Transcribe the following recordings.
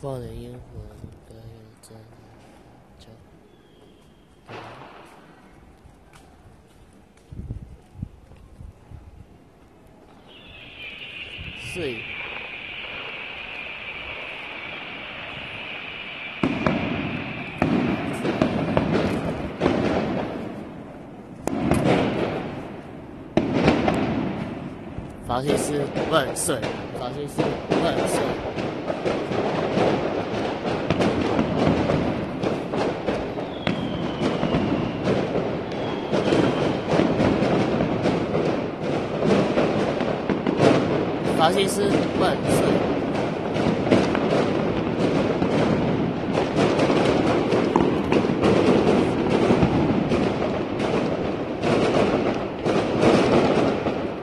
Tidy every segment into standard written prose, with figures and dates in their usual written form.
跨年烟火应该要在家。睡。发型师万岁！发型师万岁！发型师万岁！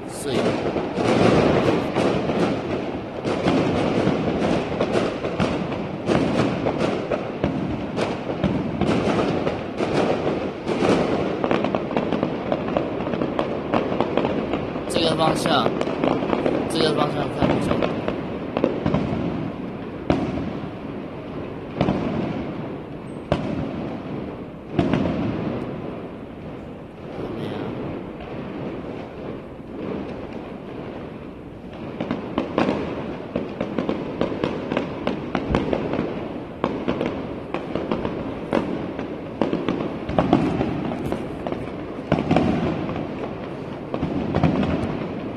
睡。这个方向看不见。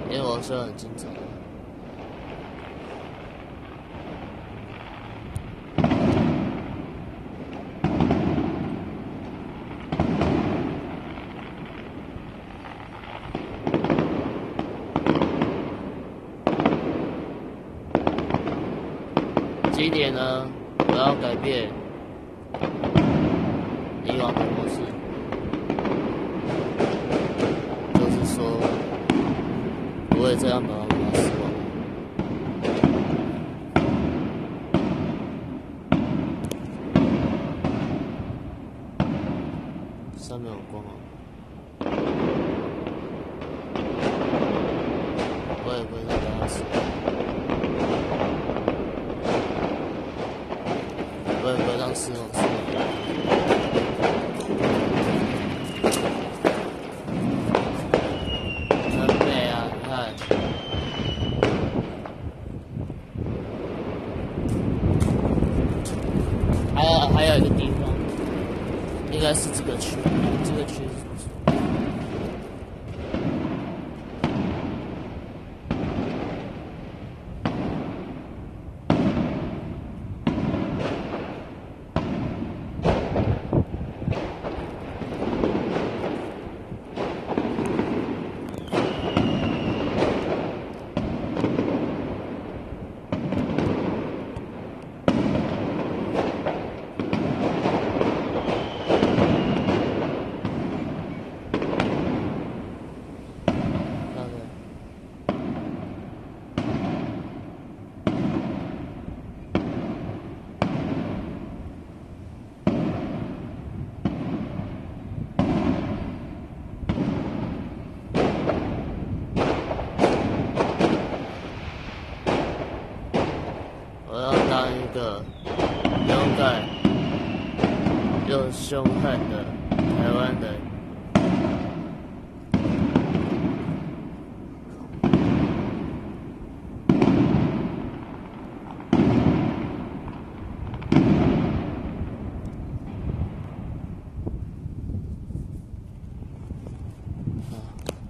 因为我是很精彩的。今年呢，我要改变以往的模式，就是说不会这样把我妈失望。上面有光哦，我也不会再让他失望。我也不会让失望失望。很美啊，你看。还有一个地方，应该是这个区，这个区是不是？我要当一个勇敢又凶悍的台湾人。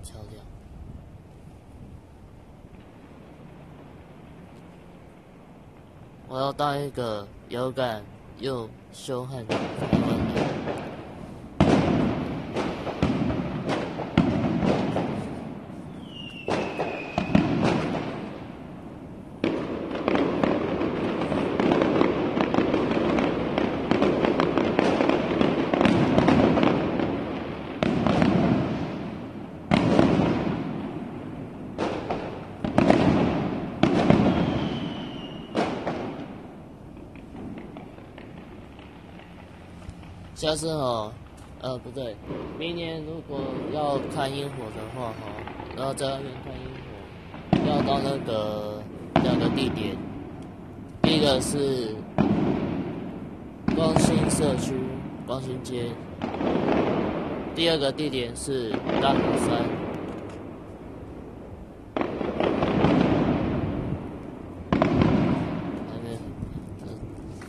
敲掉。我要当一个勇敢又凶悍的台湾人。下次不对，明年如果要看烟火的话然后在外面看烟火，要到那个2个地点，第一个是光兴社区光兴街，第二个地点是大湖山。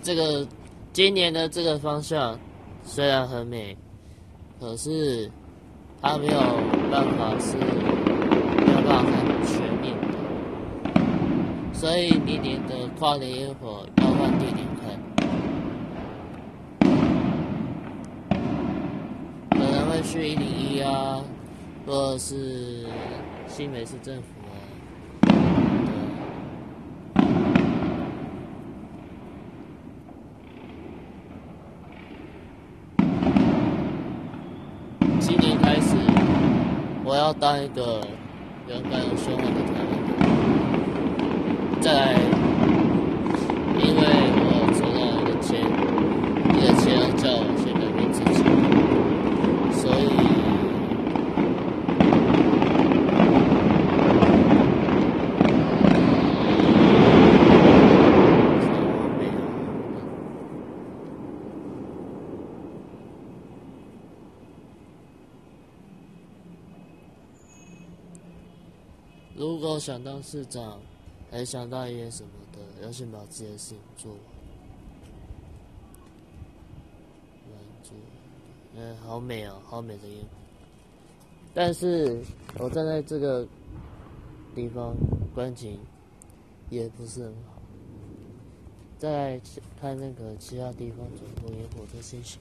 这个今年的这个方向虽然很美，可是它没有办法看全面的，所以明年的跨年烟火要换地点看，可能会去101啊，或者是新北市政府啊。今年开始，我要当一个勇敢又凶悍的台湾人。再来，因为我抽到一个签要叫我先改变自己，所以如果想当市长，还想当议员什么的，要先把自己的事情做完。好美哦，好美的烟火。但是我站在这个地方观景也不是很好。再看那个其他地方转播烟火的情形。